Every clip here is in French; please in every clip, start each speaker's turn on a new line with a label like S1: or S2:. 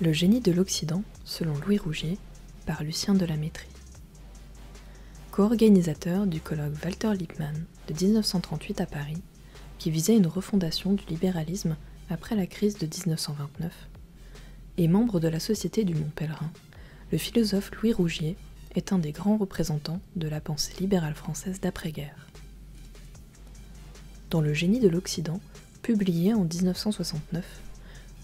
S1: Le génie de l'Occident, selon Louis Rougier, par Lucien de la Métrie. Co-organisateur du colloque Walter Lippmann de 1938 à Paris, qui visait une refondation du libéralisme après la crise de 1929, et membre de la Société du Mont Pèlerin, le philosophe Louis Rougier est un des grands représentants de la pensée libérale française d'après-guerre. Dans Le génie de l'Occident, publié en 1969,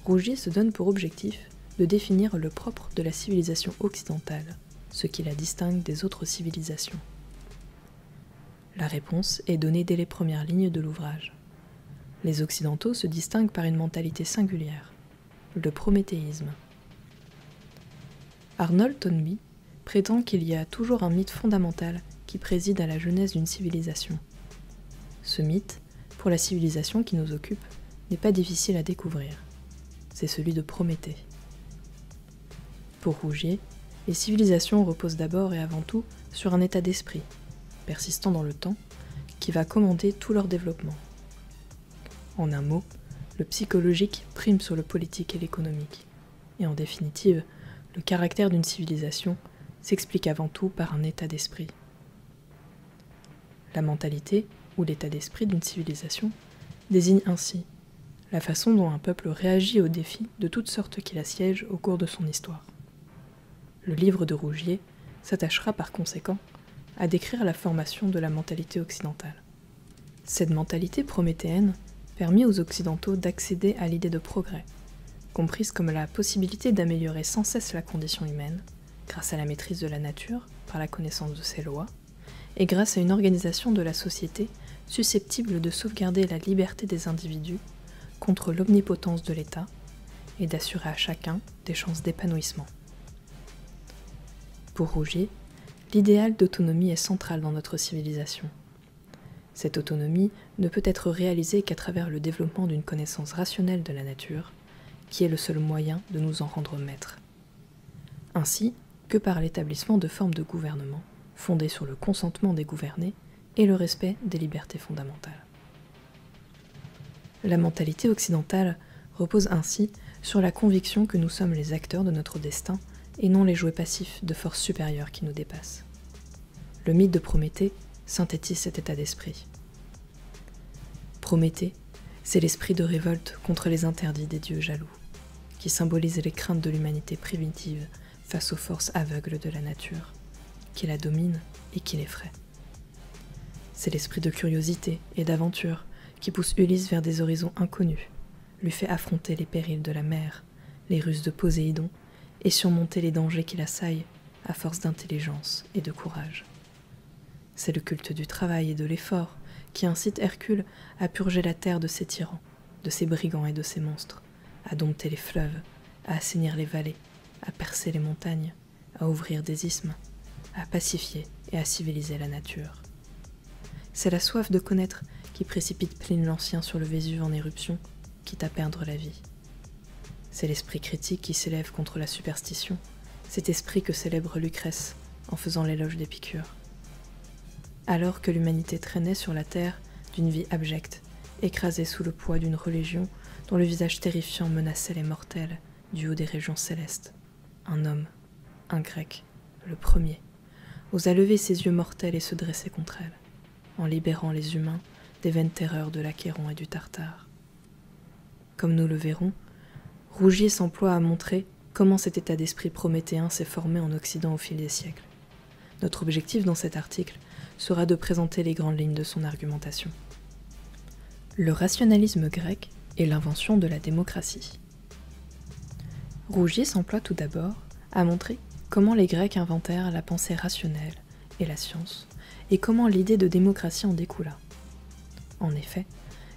S1: Rougier se donne pour objectif de définir le propre de la civilisation occidentale, ce qui la distingue des autres civilisations. La réponse est donnée dès les premières lignes de l'ouvrage. Les Occidentaux se distinguent par une mentalité singulière, le prométhéisme. Arnold Toynbee prétend qu'il y a toujours un mythe fondamental qui préside à la genèse d'une civilisation. Ce mythe, pour la civilisation qui nous occupe, n'est pas difficile à découvrir. C'est celui de Prométhée. Pour Rougier, les civilisations reposent d'abord et avant tout sur un état d'esprit, persistant dans le temps, qui va commander tout leur développement. En un mot, le psychologique prime sur le politique et l'économique. Et en définitive, le caractère d'une civilisation s'explique avant tout par un état d'esprit. La mentalité, ou l'état d'esprit d'une civilisation, désigne ainsi la façon dont un peuple réagit aux défis de toutes sortes qui l'assiègent au cours de son histoire. Le livre de Rougier s'attachera par conséquent à décrire la formation de la mentalité occidentale. Cette mentalité prométhéenne permit aux Occidentaux d'accéder à l'idée de progrès, comprise comme la possibilité d'améliorer sans cesse la condition humaine, grâce à la maîtrise de la nature, par la connaissance de ses lois, et grâce à une organisation de la société susceptible de sauvegarder la liberté des individus contre l'omnipotence de l'État et d'assurer à chacun des chances d'épanouissement. Pour Rougier, l'idéal d'autonomie est central dans notre civilisation. Cette autonomie ne peut être réalisée qu'à travers le développement d'une connaissance rationnelle de la nature, qui est le seul moyen de nous en rendre maîtres. Ainsi que par l'établissement de formes de gouvernement, fondées sur le consentement des gouvernés et le respect des libertés fondamentales. La mentalité occidentale repose ainsi sur la conviction que nous sommes les acteurs de notre destin et non les jouets passifs de forces supérieures qui nous dépassent. Le mythe de Prométhée synthétise cet état d'esprit. Prométhée, c'est l'esprit de révolte contre les interdits des dieux jaloux, qui symbolise les craintes de l'humanité primitive face aux forces aveugles de la nature, qui la dominent et qui l'effraient. C'est l'esprit de curiosité et d'aventure qui pousse Ulysse vers des horizons inconnus, lui fait affronter les périls de la mer, les ruses de Poséidon, et surmonter les dangers qui l'assaillent à force d'intelligence et de courage. C'est le culte du travail et de l'effort qui incite Hercule à purger la terre de ses tyrans, de ses brigands et de ses monstres, à dompter les fleuves, à assainir les vallées, à percer les montagnes, à ouvrir des isthmes, à pacifier et à civiliser la nature. C'est la soif de connaître qui précipite Pline l'Ancien sur le Vésuve en éruption, quitte à perdre la vie. C'est l'esprit critique qui s'élève contre la superstition, cet esprit que célèbre Lucrèce en faisant l'éloge d'Épicure. Alors que l'humanité traînait sur la terre d'une vie abjecte, écrasée sous le poids d'une religion dont le visage terrifiant menaçait les mortels du haut des régions célestes, un homme, un grec, le premier, osa lever ses yeux mortels et se dresser contre elle, en libérant les humains des vaines terreurs de l'Achéron et du Tartare. Comme nous le verrons, Rougier s'emploie à montrer comment cet état d'esprit prométhéen s'est formé en Occident au fil des siècles. Notre objectif dans cet article sera de présenter les grandes lignes de son argumentation. Le rationalisme grec est l'invention de la démocratie. Rougier s'emploie tout d'abord à montrer comment les Grecs inventèrent la pensée rationnelle et la science, et comment l'idée de démocratie en découla. En effet,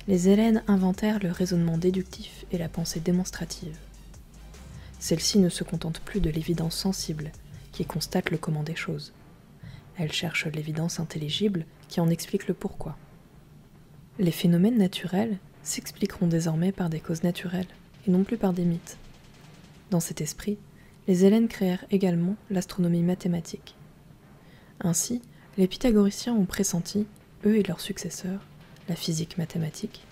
S1: les Hellènes inventèrent le raisonnement déductif et la pensée démonstrative. Celle-ci ne se contente plus de l'évidence sensible, qui constate le comment des choses. Elle cherche l'évidence intelligible qui en explique le pourquoi. Les phénomènes naturels s'expliqueront désormais par des causes naturelles, et non plus par des mythes. Dans cet esprit, les Hellènes créèrent également l'astronomie mathématique. Ainsi, les pythagoriciens ont pressenti, eux et leurs successeurs, la physique mathématique,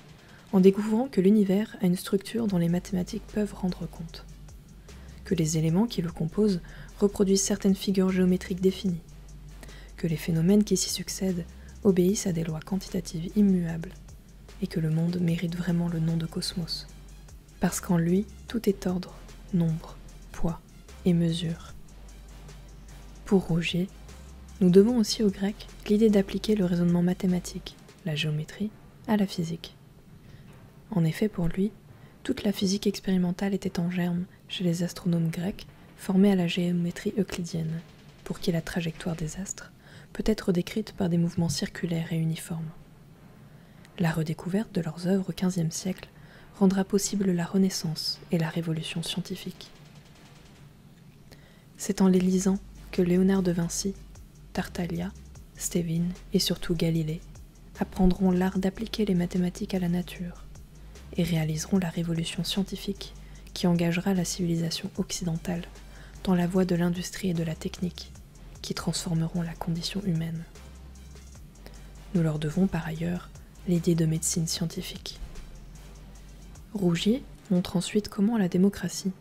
S1: en découvrant que l'univers a une structure dont les mathématiques peuvent rendre compte, que les éléments qui le composent reproduisent certaines figures géométriques définies, que les phénomènes qui s'y succèdent obéissent à des lois quantitatives immuables, et que le monde mérite vraiment le nom de cosmos, parce qu'en lui, tout est ordre, nombre, poids et mesure. Pour Rougier, nous devons aussi aux Grecs l'idée d'appliquer le raisonnement mathématique, la géométrie, à la physique. En effet, pour lui, toute la physique expérimentale était en germe chez les astronomes grecs formés à la géométrie euclidienne, pour qui la trajectoire des astres peut être décrite par des mouvements circulaires et uniformes. La redécouverte de leurs œuvres au XVe siècle rendra possible la Renaissance et la Révolution scientifique. C'est en les lisant que Léonard de Vinci, Tartaglia, Stévin et surtout Galilée apprendront l'art d'appliquer les mathématiques à la nature et réaliseront la révolution scientifique qui engagera la civilisation occidentale dans la voie de l'industrie et de la technique qui transformeront la condition humaine. Nous leur devons par ailleurs l'idée de médecine scientifique. Rougier montre ensuite comment la démocratie,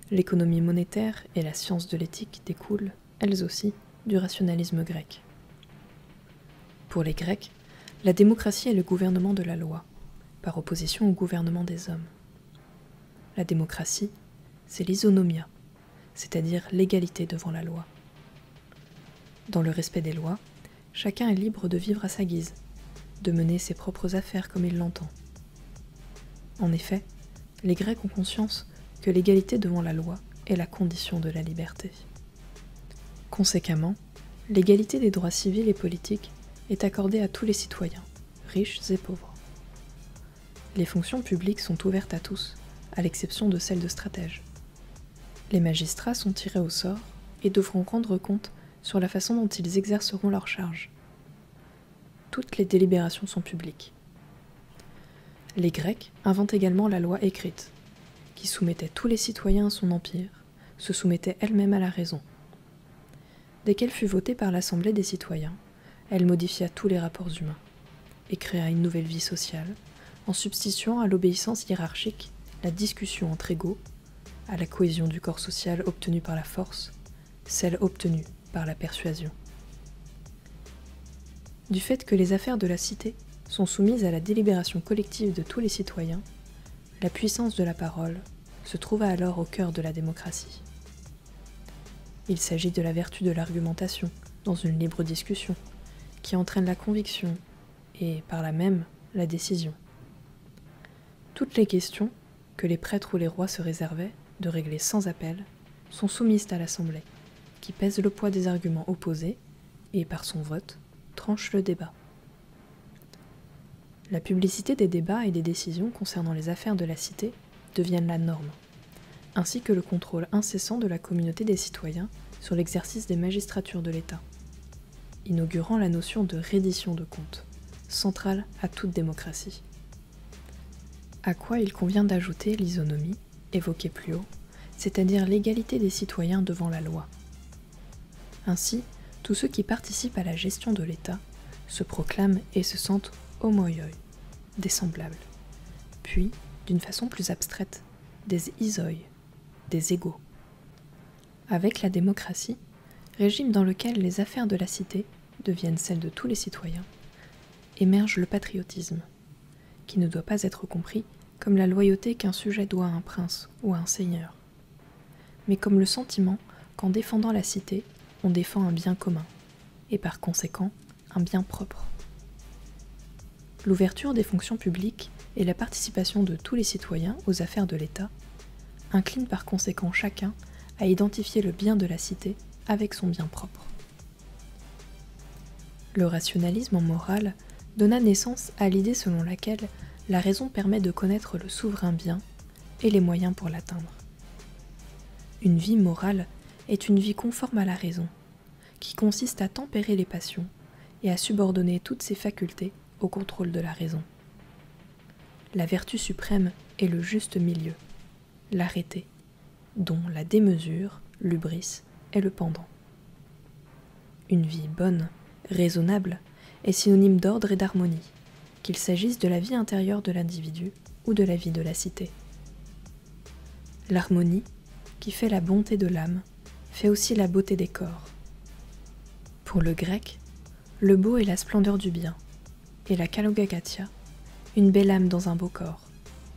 S1: l'économie monétaire et la science de l'éthique découlent, elles aussi, du rationalisme grec. Pour les Grecs, la démocratie est le gouvernement de la loi, par opposition au gouvernement des hommes. La démocratie, c'est l'isonomia, c'est-à-dire l'égalité devant la loi. Dans le respect des lois, chacun est libre de vivre à sa guise, de mener ses propres affaires comme il l'entend. En effet, les Grecs ont conscience que l'égalité devant la loi est la condition de la liberté. Conséquemment, l'égalité des droits civils et politiques est accordée à tous les citoyens, riches et pauvres. Les fonctions publiques sont ouvertes à tous, à l'exception de celles de stratèges. Les magistrats sont tirés au sort et devront rendre compte sur la façon dont ils exerceront leurs charges. Toutes les délibérations sont publiques. Les Grecs inventent également la loi écrite, qui soumettait tous les citoyens à son empire, se soumettait elle-même à la raison. Dès qu'elle fut votée par l'Assemblée des citoyens, elle modifia tous les rapports humains et créa une nouvelle vie sociale, en substituant à l'obéissance hiérarchique la discussion entre égaux, à la cohésion du corps social obtenue par la force, celle obtenue par la persuasion. Du fait que les affaires de la cité sont soumises à la délibération collective de tous les citoyens, la puissance de la parole se trouva alors au cœur de la démocratie. Il s'agit de la vertu de l'argumentation dans une libre discussion, qui entraîne la conviction et, par là même, la décision. Toutes les questions que les prêtres ou les rois se réservaient de régler sans appel sont soumises à l'Assemblée, qui pèse le poids des arguments opposés et, par son vote, tranche le débat. La publicité des débats et des décisions concernant les affaires de la cité deviennent la norme, ainsi que le contrôle incessant de la communauté des citoyens sur l'exercice des magistratures de l'État, inaugurant la notion de reddition de comptes, centrale à toute démocratie. À quoi il convient d'ajouter l'isonomie, évoquée plus haut, c'est-à-dire l'égalité des citoyens devant la loi. Ainsi, tous ceux qui participent à la gestion de l'État se proclament et se sentent homoioi, des semblables, puis, d'une façon plus abstraite, des isoi, des égaux. Avec la démocratie, régime dans lequel les affaires de la cité deviennent celles de tous les citoyens, émerge le patriotisme, qui ne doit pas être compris comme la loyauté qu'un sujet doit à un prince ou à un seigneur, mais comme le sentiment qu'en défendant la cité, on défend un bien commun, et par conséquent, un bien propre. L'ouverture des fonctions publiques et la participation de tous les citoyens aux affaires de l'État inclinent par conséquent chacun à identifier le bien de la cité avec son bien propre. Le rationalisme en morale donna naissance à l'idée selon laquelle la raison permet de connaître le souverain bien et les moyens pour l'atteindre. Une vie morale est une vie conforme à la raison, qui consiste à tempérer les passions et à subordonner toutes ses facultés au contrôle de la raison. La vertu suprême est le juste milieu, l'arrêté, dont la démesure, l'hubris, est le pendant. Une vie bonne, raisonnable, est synonyme d'ordre et d'harmonie, qu'il s'agisse de la vie intérieure de l'individu ou de la vie de la cité. L'harmonie, qui fait la bonté de l'âme, fait aussi la beauté des corps. Pour le grec, le beau est la splendeur du bien, et la kalogagatia, une belle âme dans un beau corps,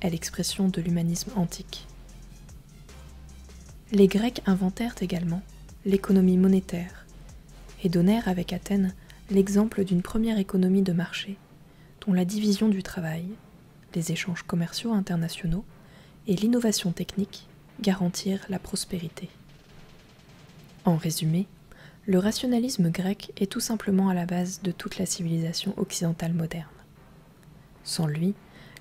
S1: est l'expression de l'humanisme antique. Les Grecs inventèrent également l'économie monétaire et donnèrent avec Athènes l'exemple d'une première économie de marché dont la division du travail, les échanges commerciaux internationaux et l'innovation technique garantirent la prospérité. En résumé, le rationalisme grec est tout simplement à la base de toute la civilisation occidentale moderne. Sans lui,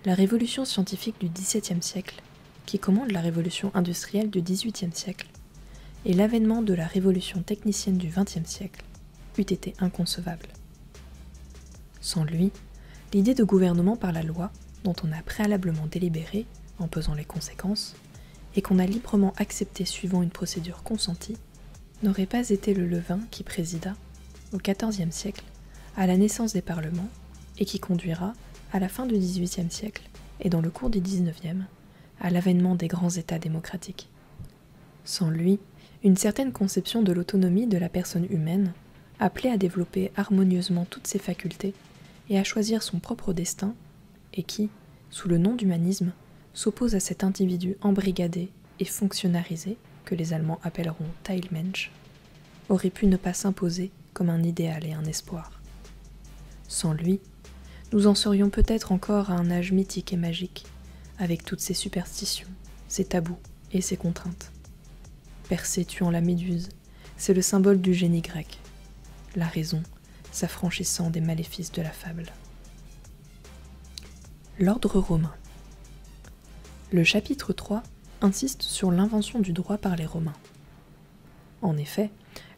S1: la révolution scientifique du XVIIe siècle, qui commande la révolution industrielle du XVIIIe siècle, et l'avènement de la révolution technicienne du XXe siècle, eût été inconcevable. Sans lui, l'idée de gouvernement par la loi, dont on a préalablement délibéré, en pesant les conséquences, et qu'on a librement accepté suivant une procédure consentie, n'aurait pas été le levain qui présida, au XIVe siècle, à la naissance des parlements, et qui conduira, à la fin du XVIIIe siècle, et dans le cours du XIXe, à l'avènement des grands États démocratiques. Sans lui, une certaine conception de l'autonomie de la personne humaine, appelée à développer harmonieusement toutes ses facultés et à choisir son propre destin, et qui, sous le nom d'humanisme, s'oppose à cet individu embrigadé et fonctionnalisé que les Allemands appelleront Teilmensch, aurait pu ne pas s'imposer comme un idéal et un espoir. Sans lui, nous en serions peut-être encore à un âge mythique et magique, avec toutes ses superstitions, ses tabous et ses contraintes. Persée tuant la méduse, c'est le symbole du génie grec, la raison s'affranchissant des maléfices de la fable. L'ordre romain. Le chapitre 3 insiste sur l'invention du droit par les Romains. En effet,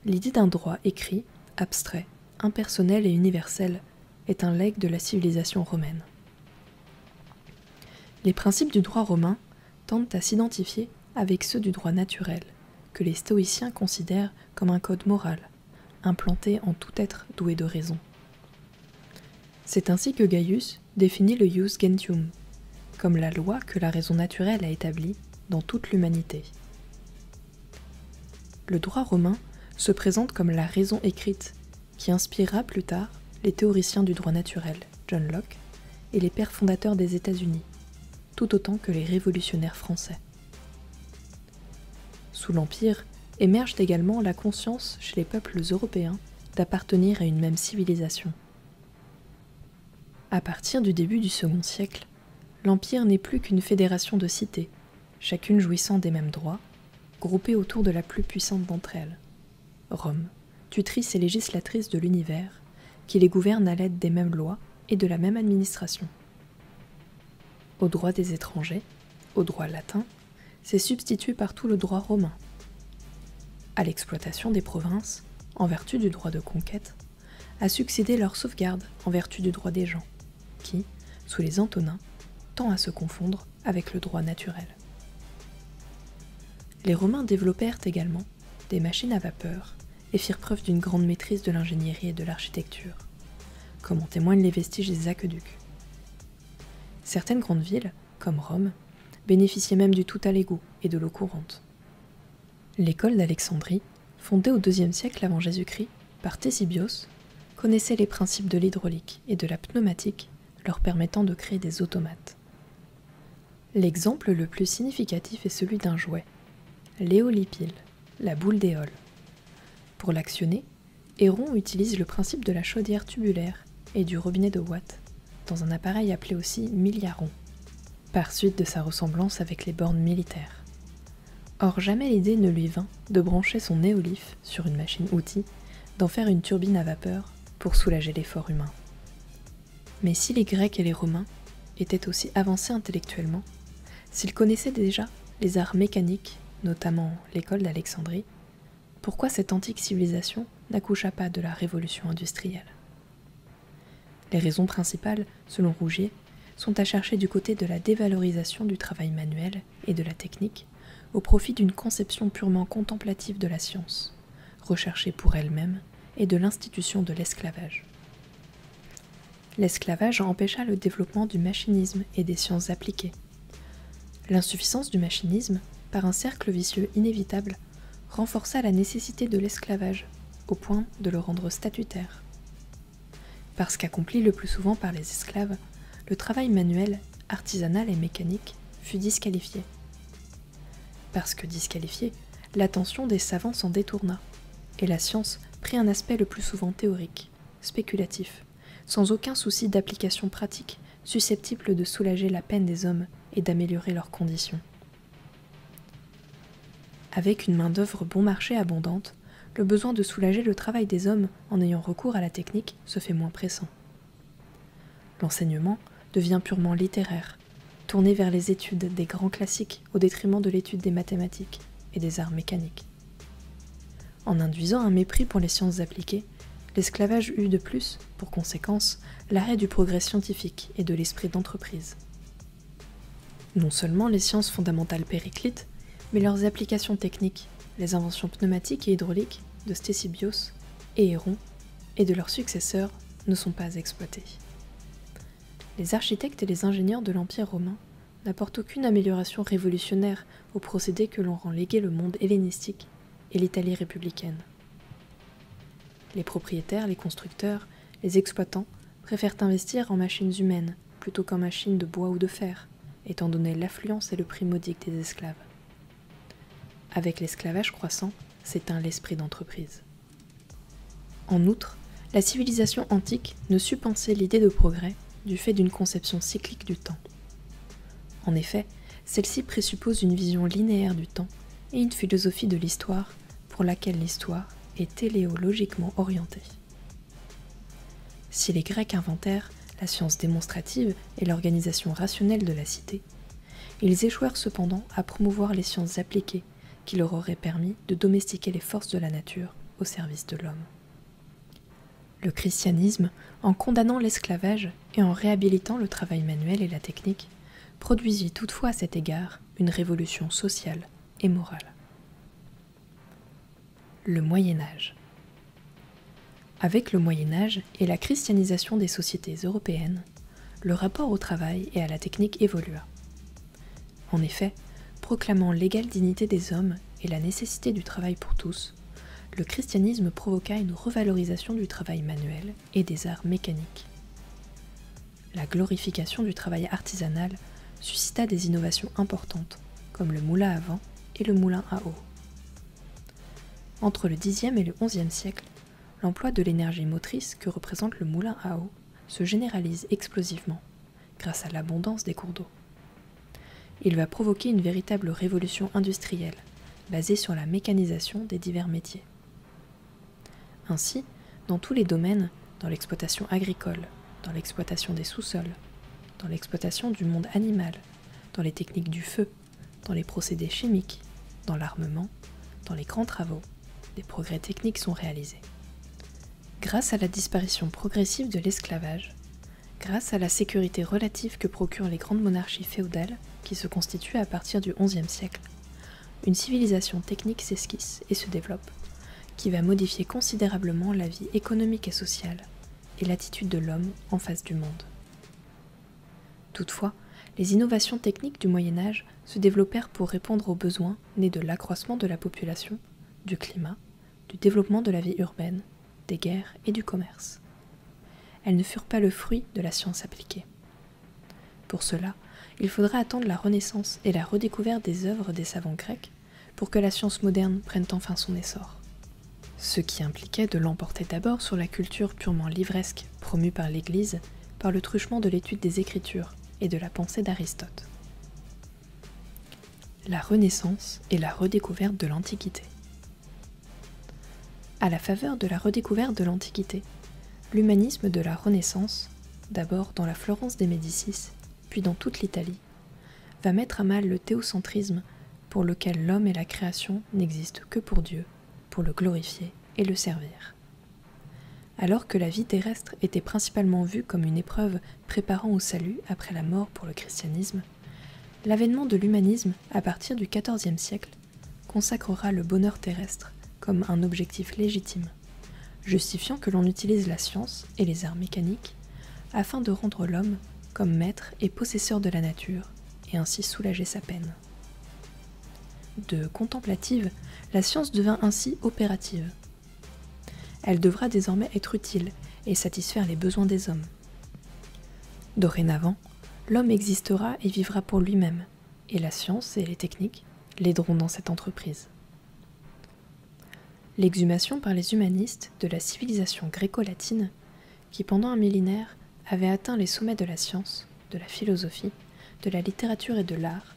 S1: l'idée d'un droit écrit, abstrait, impersonnel et universel est un legs de la civilisation romaine. Les principes du droit romain tendent à s'identifier avec ceux du droit naturel, que les stoïciens considèrent comme un code moral, implanté en tout être doué de raison. C'est ainsi que Gaius définit le ius gentium, comme la loi que la raison naturelle a établie dans toute l'humanité. Le droit romain se présente comme la raison écrite, qui inspirera plus tard les théoriciens du droit naturel, John Locke, et les pères fondateurs des États-Unis, tout autant que les révolutionnaires français. Sous l'Empire, émerge également la conscience chez les peuples européens d'appartenir à une même civilisation. À partir du début du second siècle, l'Empire n'est plus qu'une fédération de cités, chacune jouissant des mêmes droits, groupées autour de la plus puissante d'entre elles, Rome, tutrice et législatrice de l'univers, qui les gouverne à l'aide des mêmes lois et de la même administration. Au droit des étrangers, au droit latin, s'est substitué partout le droit romain. À l'exploitation des provinces, en vertu du droit de conquête, a succédé leur sauvegarde en vertu du droit des gens, qui, sous les Antonins, tend à se confondre avec le droit naturel. Les Romains développèrent également des machines à vapeur et firent preuve d'une grande maîtrise de l'ingénierie et de l'architecture, comme en témoignent les vestiges des aqueducs. Certaines grandes villes, comme Rome, bénéficiaient même du tout à l'égout et de l'eau courante. L'école d'Alexandrie, fondée au IIe siècle avant Jésus-Christ par Ctesibios, connaissait les principes de l'hydraulique et de la pneumatique, leur permettant de créer des automates. L'exemple le plus significatif est celui d'un jouet, l'éolipile, la boule d'éole. Pour l'actionner, Héron utilise le principe de la chaudière tubulaire et du robinet de Watt, dans un appareil appelé aussi milliaron, par suite de sa ressemblance avec les bornes militaires. Or jamais l'idée ne lui vint de brancher son éoliphe sur une machine-outil, d'en faire une turbine à vapeur pour soulager l'effort humain. Mais si les Grecs et les Romains étaient aussi avancés intellectuellement, s'ils connaissaient déjà les arts mécaniques, notamment l'école d'Alexandrie, pourquoi cette antique civilisation n'accoucha pas de la révolution industrielle? Les raisons principales, selon Rougier, sont à chercher du côté de la dévalorisation du travail manuel et de la technique, au profit d'une conception purement contemplative de la science, recherchée pour elle-même, et de l'institution de l'esclavage. L'esclavage empêcha le développement du machinisme et des sciences appliquées. L'insuffisance du machinisme par un cercle vicieux inévitable, renforça la nécessité de l'esclavage, au point de le rendre statutaire. Parce qu'accompli le plus souvent par les esclaves, le travail manuel, artisanal et mécanique fut disqualifié. Parce que disqualifié, l'attention des savants s'en détourna, et la science prit un aspect le plus souvent théorique, spéculatif, sans aucun souci d'application pratique susceptible de soulager la peine des hommes et d'améliorer leurs conditions. Avec une main-d'œuvre bon marché abondante, le besoin de soulager le travail des hommes en ayant recours à la technique se fait moins pressant. L'enseignement devient purement littéraire, tourné vers les études des grands classiques au détriment de l'étude des mathématiques et des arts mécaniques. En induisant un mépris pour les sciences appliquées, l'esclavage eut de plus, pour conséquence, l'arrêt du progrès scientifique et de l'esprit d'entreprise. Non seulement les sciences fondamentales périclitent, mais leurs applications techniques, les inventions pneumatiques et hydrauliques de Ctesibios et Héron et de leurs successeurs ne sont pas exploitées. Les architectes et les ingénieurs de l'Empire romain n'apportent aucune amélioration révolutionnaire aux procédés que l'on rend léguer le monde hellénistique et l'Italie républicaine. Les propriétaires, les constructeurs, les exploitants préfèrent investir en machines humaines plutôt qu'en machines de bois ou de fer, étant donné l'affluence et le prix modique des esclaves. Avec l'esclavage croissant, s'éteint l'esprit d'entreprise. En outre, la civilisation antique ne sut penser l'idée de progrès du fait d'une conception cyclique du temps. En effet, celle-ci présuppose une vision linéaire du temps et une philosophie de l'histoire pour laquelle l'histoire est téléologiquement orientée. Si les Grecs inventèrent la science démonstrative et l'organisation rationnelle de la cité, ils échouèrent cependant à promouvoir les sciences appliquées qui leur auraient permis de domestiquer les forces de la nature au service de l'homme. Le christianisme, en condamnant l'esclavage et en réhabilitant le travail manuel et la technique, produisit toutefois à cet égard une révolution sociale et morale. Le Moyen Âge. Avec le Moyen Âge et la christianisation des sociétés européennes, le rapport au travail et à la technique évolua. En effet, proclamant l'égale dignité des hommes et la nécessité du travail pour tous, le christianisme provoqua une revalorisation du travail manuel et des arts mécaniques. La glorification du travail artisanal suscita des innovations importantes, comme le moulin à vent et le moulin à eau. Entre le Xe et le XIe siècle, l'emploi de l'énergie motrice que représente le moulin à eau se généralise explosivement, grâce à l'abondance des cours d'eau. Il va provoquer une véritable révolution industrielle, basée sur la mécanisation des divers métiers. Ainsi, dans tous les domaines, dans l'exploitation agricole, dans l'exploitation des sous-sols, dans l'exploitation du monde animal, dans les techniques du feu, dans les procédés chimiques, dans l'armement, dans les grands travaux, des progrès techniques sont réalisés. Grâce à la disparition progressive de l'esclavage, grâce à la sécurité relative que procurent les grandes monarchies féodales qui se constituent à partir du XIe siècle, une civilisation technique s'esquisse et se développe, qui va modifier considérablement la vie économique et sociale et l'attitude de l'homme en face du monde. Toutefois, les innovations techniques du Moyen Âge se développèrent pour répondre aux besoins nés de l'accroissement de la population, du climat, du développement de la vie urbaine, des guerres et du commerce. Elles ne furent pas le fruit de la science appliquée. Pour cela, il faudra attendre la Renaissance et la redécouverte des œuvres des savants grecs pour que la science moderne prenne enfin son essor. Ce qui impliquait de l'emporter d'abord sur la culture purement livresque promue par l'Église par le truchement de l'étude des Écritures et de la pensée d'Aristote. La Renaissance et la redécouverte de l'Antiquité. À la faveur de la redécouverte de l'Antiquité, l'humanisme de la Renaissance, d'abord dans la Florence des Médicis, puis dans toute l'Italie, va mettre à mal le théocentrisme pour lequel l'homme et la création n'existent que pour Dieu, pour le glorifier et le servir. Alors que la vie terrestre était principalement vue comme une épreuve préparant au salut après la mort pour le christianisme, l'avènement de l'humanisme à partir du XIVe siècle consacrera le bonheur terrestre comme un objectif légitime, justifiant que l'on utilise la science et les arts mécaniques afin de rendre l'homme comme maître et possesseur de la nature et ainsi soulager sa peine. De contemplative, la science devint ainsi opérative. Elle devra désormais être utile et satisfaire les besoins des hommes. Dorénavant, l'homme existera et vivra pour lui-même, et la science et les techniques l'aideront dans cette entreprise. L'exhumation par les humanistes de la civilisation gréco-latine, qui pendant un millénaire avait atteint les sommets de la science, de la philosophie, de la littérature et de l'art,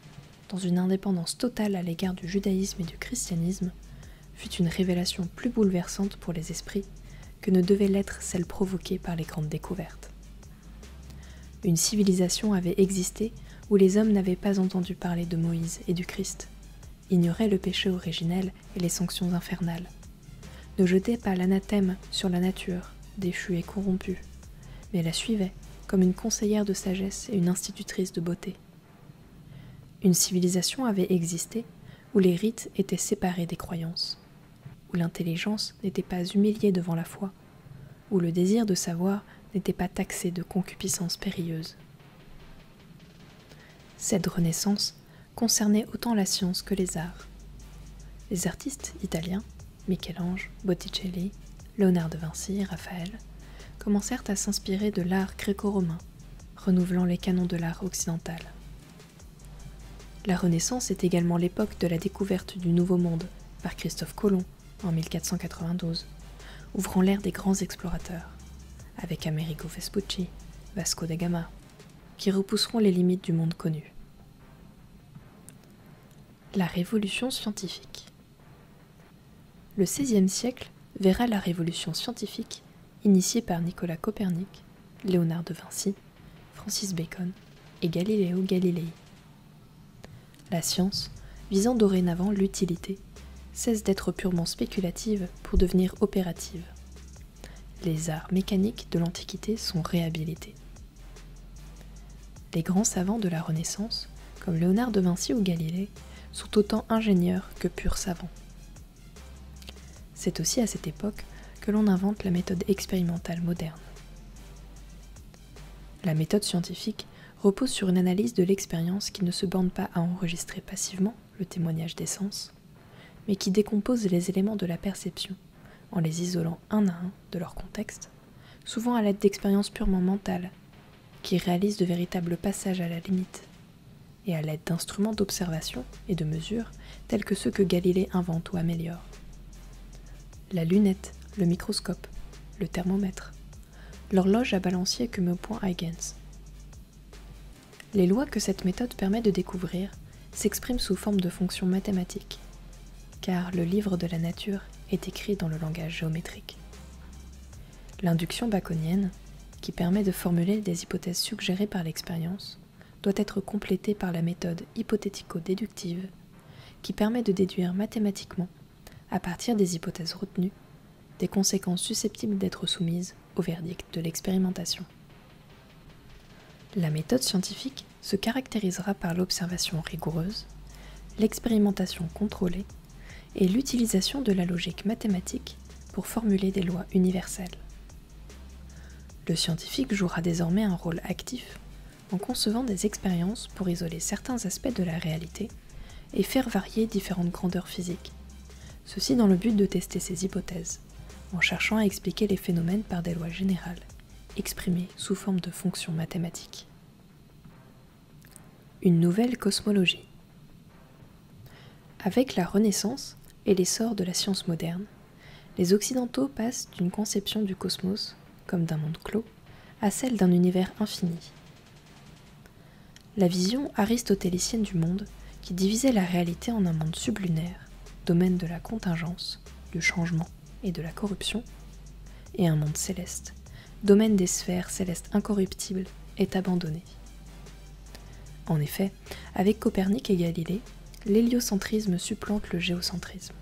S1: dans une indépendance totale à l'égard du judaïsme et du christianisme, fut une révélation plus bouleversante pour les esprits que ne devait l'être celle provoquée par les grandes découvertes. Une civilisation avait existé où les hommes n'avaient pas entendu parler de Moïse et du Christ, ignoraient le péché originel et les sanctions infernales, ne jetaient pas l'anathème sur la nature, déchue et corrompue, mais la suivaient comme une conseillère de sagesse et une institutrice de beauté. Une civilisation avait existé où les rites étaient séparés des croyances, où l'intelligence n'était pas humiliée devant la foi, où le désir de savoir n'était pas taxé de concupiscence périlleuse. Cette renaissance concernait autant la science que les arts. Les artistes italiens, Michel-Ange, Botticelli, Léonard de Vinci, Raphaël, commencèrent à s'inspirer de l'art gréco-romain, renouvelant les canons de l'art occidental. La Renaissance est également l'époque de la découverte du Nouveau Monde par Christophe Colomb en 1492, ouvrant l'ère des grands explorateurs, avec Amerigo Vespucci, Vasco da Gama, qui repousseront les limites du monde connu. La révolution scientifique. Le XVIe siècle verra la révolution scientifique initiée par Nicolas Copernic, Léonard de Vinci, Francis Bacon et Galileo Galilei. La science, visant dorénavant l'utilité, cesse d'être purement spéculative pour devenir opérative. Les arts mécaniques de l'Antiquité sont réhabilités. Les grands savants de la Renaissance, comme Léonard de Vinci ou Galilée, sont autant ingénieurs que purs savants. C'est aussi à cette époque que l'on invente la méthode expérimentale moderne. La méthode scientifique repose sur une analyse de l'expérience qui ne se borne pas à enregistrer passivement le témoignage des sens, mais qui décompose les éléments de la perception en les isolant un à un de leur contexte, souvent à l'aide d'expériences purement mentales, qui réalisent de véritables passages à la limite, et à l'aide d'instruments d'observation et de mesure tels que ceux que Galilée invente ou améliore. La lunette, le microscope, le thermomètre, l'horloge à balancier que met au point Huygens. Les lois que cette méthode permet de découvrir s'expriment sous forme de fonctions mathématiques, car le livre de la nature est écrit dans le langage géométrique. L'induction baconienne, qui permet de formuler des hypothèses suggérées par l'expérience, doit être complétée par la méthode hypothético-déductive, qui permet de déduire mathématiquement, à partir des hypothèses retenues, des conséquences susceptibles d'être soumises au verdict de l'expérimentation. La méthode scientifique se caractérisera par l'observation rigoureuse, l'expérimentation contrôlée et l'utilisation de la logique mathématique pour formuler des lois universelles. Le scientifique jouera désormais un rôle actif en concevant des expériences pour isoler certains aspects de la réalité et faire varier différentes grandeurs physiques, ceci dans le but de tester ses hypothèses, en cherchant à expliquer les phénomènes par des lois générales, exprimées sous forme de fonctions mathématiques. Une nouvelle cosmologie. Avec la Renaissance et l'essor de la science moderne, les Occidentaux passent d'une conception du cosmos, comme d'un monde clos, à celle d'un univers infini. La vision aristotélicienne du monde, qui divisait la réalité en un monde sublunaire, domaine de la contingence, du changement et de la corruption, et un monde céleste, domaine des sphères célestes incorruptibles, est abandonnée. En effet, avec Copernic et Galilée, l'héliocentrisme supplante le géocentrisme.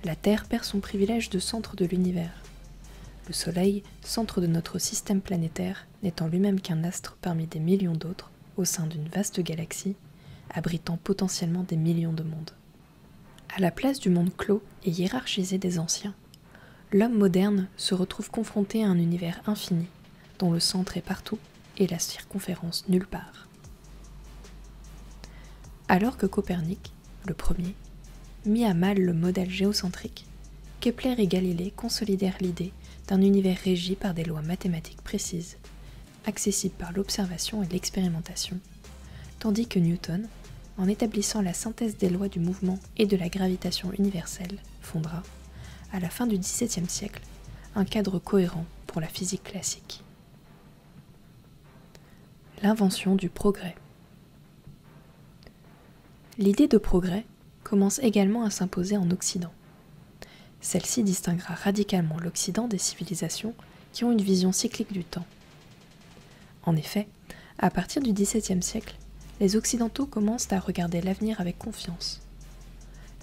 S1: La Terre perd son privilège de centre de l'univers. Le Soleil, centre de notre système planétaire, n'étant lui-même qu'un astre parmi des millions d'autres, au sein d'une vaste galaxie, abritant potentiellement des millions de mondes. À la place du monde clos et hiérarchisé des anciens, l'homme moderne se retrouve confronté à un univers infini, dont le centre est partout et la circonférence nulle part. Alors que Copernic, Le premier, mis à mal le modèle géocentrique, Kepler et Galilée consolidèrent l'idée d'un univers régi par des lois mathématiques précises, accessibles par l'observation et l'expérimentation, tandis que Newton, en établissant la synthèse des lois du mouvement et de la gravitation universelle, fondera, à la fin du XVIIe siècle, un cadre cohérent pour la physique classique. L'invention du progrès. L'idée de progrès commence également à s'imposer en Occident. Celle-ci distinguera radicalement l'Occident des civilisations qui ont une vision cyclique du temps. En effet, à partir du XVIIe siècle, les Occidentaux commencent à regarder l'avenir avec confiance.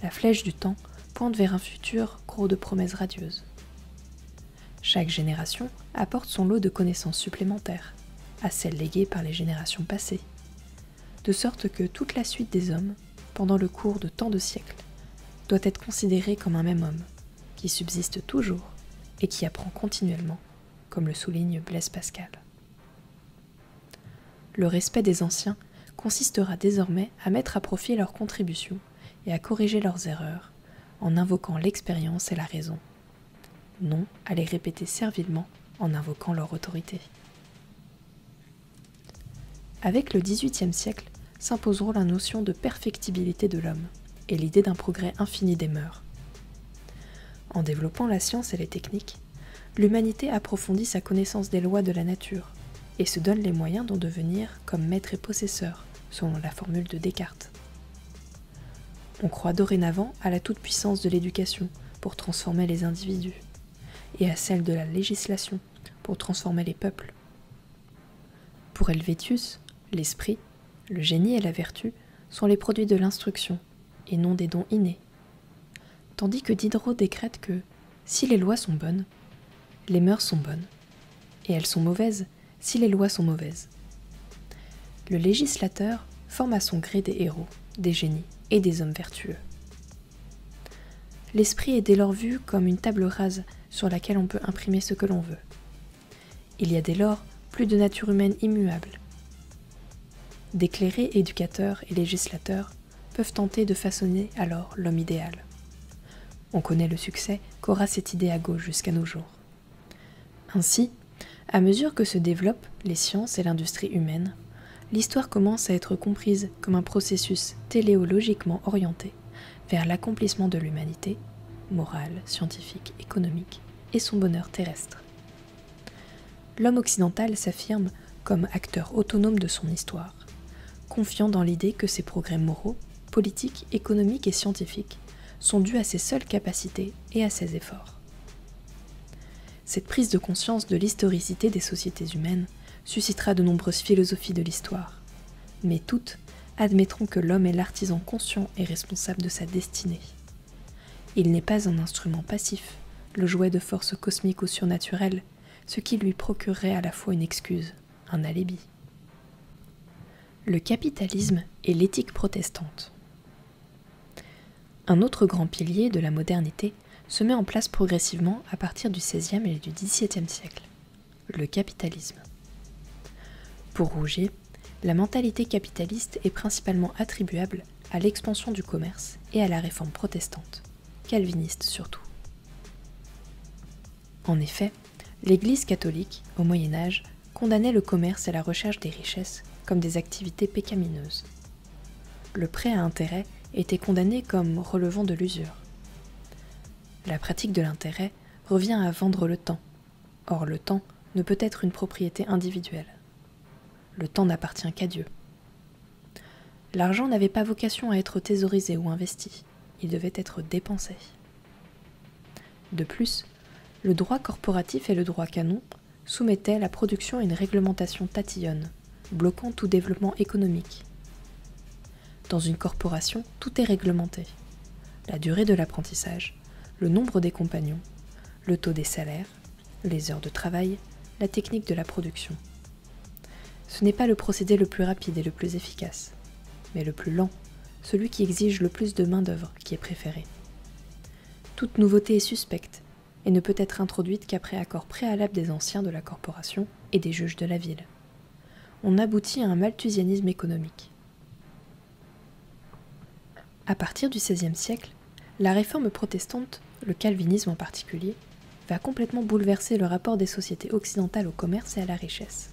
S1: La flèche du temps pointe vers un futur gros de promesses radieuses. Chaque génération apporte son lot de connaissances supplémentaires à celles léguées par les générations passées, de sorte que toute la suite des hommes, pendant le cours de tant de siècles, doit être considérée comme un même homme, qui subsiste toujours et qui apprend continuellement, comme le souligne Blaise Pascal. Le respect des anciens consistera désormais à mettre à profit leurs contributions et à corriger leurs erreurs, en invoquant l'expérience et la raison, non à les répéter servilement en invoquant leur autorité. Avec le XVIIIe siècle s'imposeront la notion de perfectibilité de l'homme et l'idée d'un progrès infini des mœurs. En développant la science et les techniques, l'humanité approfondit sa connaissance des lois de la nature et se donne les moyens d'en devenir comme maître et possesseur, selon la formule de Descartes. On croit dorénavant à la toute-puissance de l'éducation pour transformer les individus, et à celle de la législation pour transformer les peuples. Pour Helvétius, l'esprit, le génie et la vertu sont les produits de l'instruction, et non des dons innés. Tandis que Diderot décrète que, si les lois sont bonnes, les mœurs sont bonnes, et elles sont mauvaises si les lois sont mauvaises. Le législateur forme à son gré des héros, des génies et des hommes vertueux. L'esprit est dès lors vu comme une table rase sur laquelle on peut imprimer ce que l'on veut. Il y a dès lors plus de nature humaine immuable. D'éclairés éducateurs et législateurs peuvent tenter de façonner alors l'homme idéal. On connaît le succès qu'aura cette idée à gauche jusqu'à nos jours. Ainsi, à mesure que se développent les sciences et l'industrie humaine, l'histoire commence à être comprise comme un processus téléologiquement orienté vers l'accomplissement de l'humanité, morale, scientifique, économique, et son bonheur terrestre. L'homme occidental s'affirme comme acteur autonome de son histoire, confiant dans l'idée que ses progrès moraux, politiques, économiques et scientifiques sont dus à ses seules capacités et à ses efforts. Cette prise de conscience de l'historicité des sociétés humaines suscitera de nombreuses philosophies de l'histoire, mais toutes admettront que l'homme est l'artisan conscient et responsable de sa destinée. Il n'est pas un instrument passif, le jouet de forces cosmiques ou surnaturelles, ce qui lui procurerait à la fois une excuse, un alibi. Le capitalisme et l'éthique protestante. Un autre grand pilier de la modernité se met en place progressivement à partir du XVIe et du XVIIe siècle, le capitalisme. Pour Rougier, la mentalité capitaliste est principalement attribuable à l'expansion du commerce et à la réforme protestante, calviniste surtout. En effet, l'Église catholique, au Moyen Âge, condamnait le commerce et la recherche des richesses comme des activités pécamineuses. Le prêt à intérêt était condamné comme relevant de l'usure. La pratique de l'intérêt revient à vendre le temps. Or, le temps ne peut être une propriété individuelle. Le temps n'appartient qu'à Dieu. L'argent n'avait pas vocation à être thésaurisé ou investi, il devait être dépensé. De plus, le droit corporatif et le droit canon soumettaient la production à une réglementation tatillonne, bloquant tout développement économique. Dans une corporation, tout est réglementé. La durée de l'apprentissage, le nombre des compagnons, le taux des salaires, les heures de travail, la technique de la production. Ce n'est pas le procédé le plus rapide et le plus efficace, mais le plus lent, celui qui exige le plus de main-d'œuvre qui est préféré. Toute nouveauté est suspecte et ne peut être introduite qu'après accord préalable des anciens de la corporation et des juges de la ville. On aboutit à un malthusianisme économique. À partir du XVIe siècle, la réforme protestante, le calvinisme en particulier, va complètement bouleverser le rapport des sociétés occidentales au commerce et à la richesse.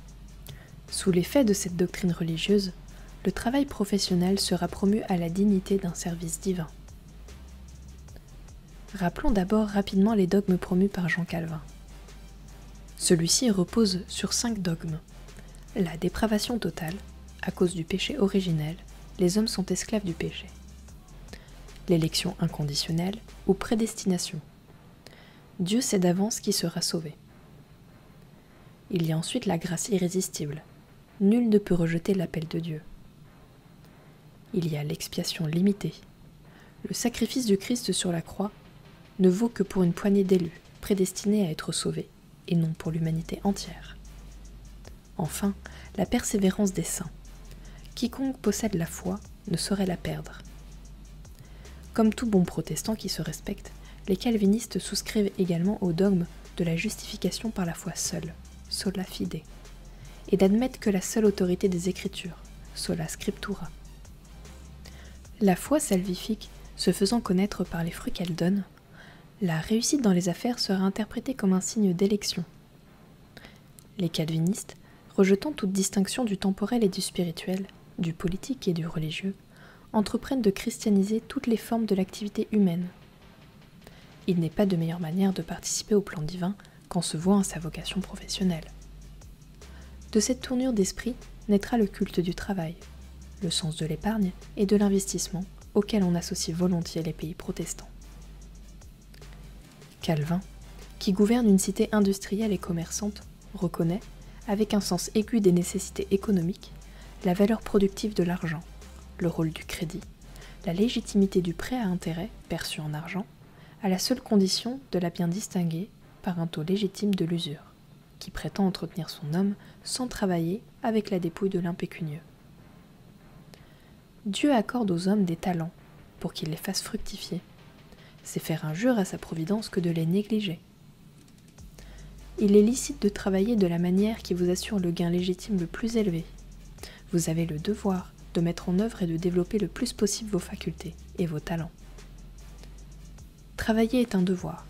S1: Sous l'effet de cette doctrine religieuse, le travail professionnel sera promu à la dignité d'un service divin. Rappelons d'abord rapidement les dogmes promus par Jean Calvin. Celui-ci repose sur 5 dogmes. La dépravation totale, à cause du péché originel, les hommes sont esclaves du péché. L'élection inconditionnelle ou prédestination. Dieu sait d'avance qui sera sauvé. Il y a ensuite la grâce irrésistible. Nul ne peut rejeter l'appel de Dieu. Il y a l'expiation limitée. Le sacrifice du Christ sur la croix ne vaut que pour une poignée d'élus, prédestinés à être sauvés, et non pour l'humanité entière. Enfin, la persévérance des saints. Quiconque possède la foi ne saurait la perdre. Comme tout bon protestant qui se respecte, les calvinistes souscrivent également au dogme de la justification par la foi seule, sola fide, et d'admettre que la seule autorité des Écritures, sola scriptura. La foi salvifique se faisant connaître par les fruits qu'elle donne, la réussite dans les affaires sera interprétée comme un signe d'élection. Les calvinistes, rejetant toute distinction du temporel et du spirituel, du politique et du religieux, entreprennent de christianiser toutes les formes de l'activité humaine. Il n'est pas de meilleure manière de participer au plan divin qu'en se vouant à sa vocation professionnelle. De cette tournure d'esprit naîtra le culte du travail, le sens de l'épargne et de l'investissement auquel on associe volontiers les pays protestants. Calvin, qui gouverne une cité industrielle et commerçante, reconnaît, avec un sens aigu des nécessités économiques, la valeur productive de l'argent, le rôle du crédit, la légitimité du prêt à intérêt perçu en argent, à la seule condition de la bien distinguer par un taux légitime de l'usure, qui prétend entretenir son homme sans travailler avec la dépouille de l'impécunieux. Dieu accorde aux hommes des talents pour qu'ils les fassent fructifier. C'est faire injure à sa providence que de les négliger. Il est licite de travailler de la manière qui vous assure le gain légitime le plus élevé. Vous avez le devoir de mettre en œuvre et de développer le plus possible vos facultés et vos talents. Travailler est un devoir.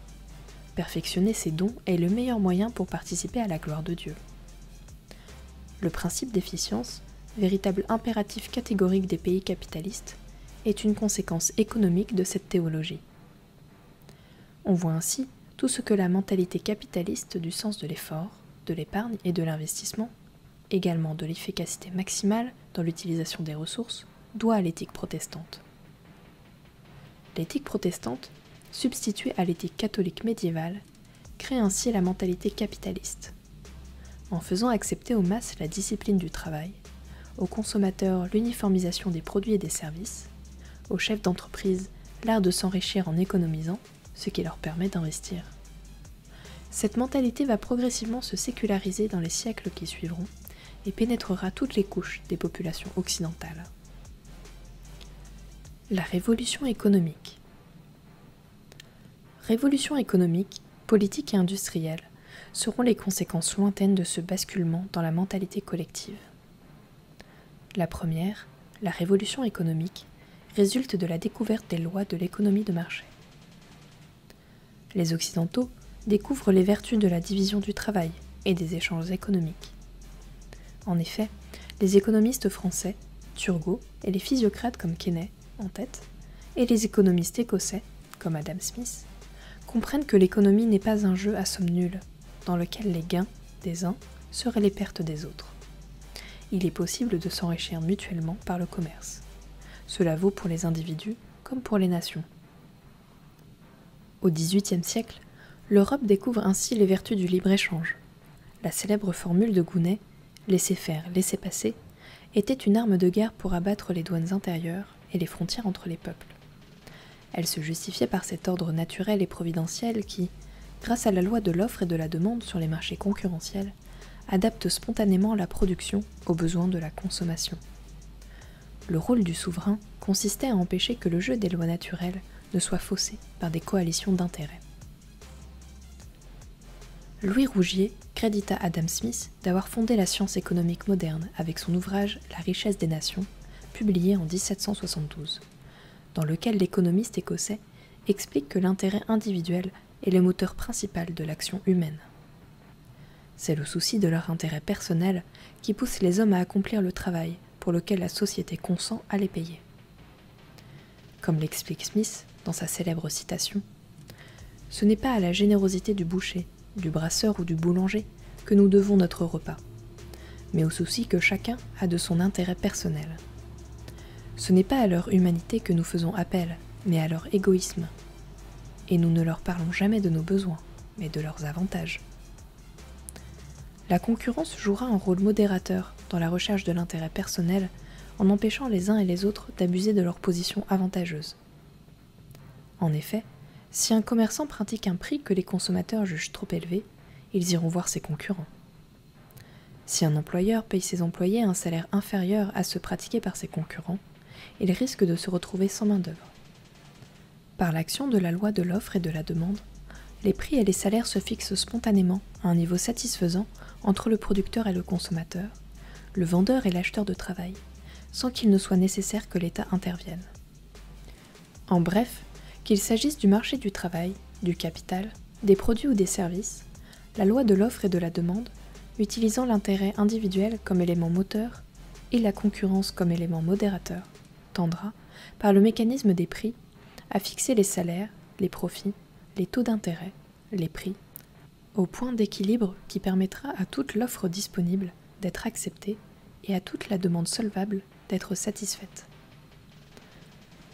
S1: Perfectionner ses dons est le meilleur moyen pour participer à la gloire de Dieu. Le principe d'efficience, véritable impératif catégorique des pays capitalistes, est une conséquence économique de cette théologie. On voit ainsi tout ce que la mentalité capitaliste du sens de l'effort, de l'épargne et de l'investissement, également de l'efficacité maximale dans l'utilisation des ressources, doit à l'éthique protestante. L'éthique protestante, substituée à l'éthique catholique médiévale, crée ainsi la mentalité capitaliste. En faisant accepter aux masses la discipline du travail, aux consommateurs l'uniformisation des produits et des services, aux chefs d'entreprise l'art de s'enrichir en économisant, ce qui leur permet d'investir. Cette mentalité va progressivement se séculariser dans les siècles qui suivront et pénétrera toutes les couches des populations occidentales. La révolution économique. Révolution économique, politique et industrielle seront les conséquences lointaines de ce basculement dans la mentalité collective. La première, la révolution économique, résulte de la découverte des lois de l'économie de marché. Les Occidentaux découvrent les vertus de la division du travail et des échanges économiques. En effet, les économistes français, Turgot, et les physiocrates comme Quesnay, en tête, et les économistes écossais, comme Adam Smith, comprennent que l'économie n'est pas un jeu à somme nulle, dans lequel les gains des uns seraient les pertes des autres. Il est possible de s'enrichir mutuellement par le commerce. Cela vaut pour les individus comme pour les nations. Au XVIIIe siècle, l'Europe découvre ainsi les vertus du libre-échange. La célèbre formule de Gounet, « laisser faire, laisser passer », était une arme de guerre pour abattre les douanes intérieures et les frontières entre les peuples. Elle se justifiait par cet ordre naturel et providentiel qui, grâce à la loi de l'offre et de la demande sur les marchés concurrentiels, adapte spontanément la production aux besoins de la consommation. Le rôle du souverain consistait à empêcher que le jeu des lois naturelles ne soit faussé par des coalitions d'intérêts. Louis Rougier crédita Adam Smith d'avoir fondé la science économique moderne avec son ouvrage « La richesse des nations », publié en 1772. dans lequel l'économiste écossais explique que l'intérêt individuel est le moteur principal de l'action humaine. C'est le souci de leur intérêt personnel qui pousse les hommes à accomplir le travail pour lequel la société consent à les payer. Comme l'explique Smith dans sa célèbre citation, « Ce n'est pas à la générosité du boucher, du brasseur ou du boulanger que nous devons notre repas, mais au souci que chacun a de son intérêt personnel. Ce n'est pas à leur humanité que nous faisons appel, mais à leur égoïsme. Et nous ne leur parlons jamais de nos besoins, mais de leurs avantages. » La concurrence jouera un rôle modérateur dans la recherche de l'intérêt personnel en empêchant les uns et les autres d'abuser de leur position avantageuse. En effet, si un commerçant pratique un prix que les consommateurs jugent trop élevé, ils iront voir ses concurrents. Si un employeur paye ses employés un salaire inférieur à ceux pratiqués par ses concurrents, il risque de se retrouver sans main-d'œuvre. Par l'action de la loi de l'offre et de la demande, les prix et les salaires se fixent spontanément à un niveau satisfaisant entre le producteur et le consommateur, le vendeur et l'acheteur de travail, sans qu'il ne soit nécessaire que l'État intervienne. En bref, qu'il s'agisse du marché du travail, du capital, des produits ou des services, la loi de l'offre et de la demande, utilisant l'intérêt individuel comme élément moteur et la concurrence comme élément modérateur, tendra, par le mécanisme des prix, à fixer les salaires, les profits, les taux d'intérêt, les prix, au point d'équilibre qui permettra à toute l'offre disponible d'être acceptée et à toute la demande solvable d'être satisfaite.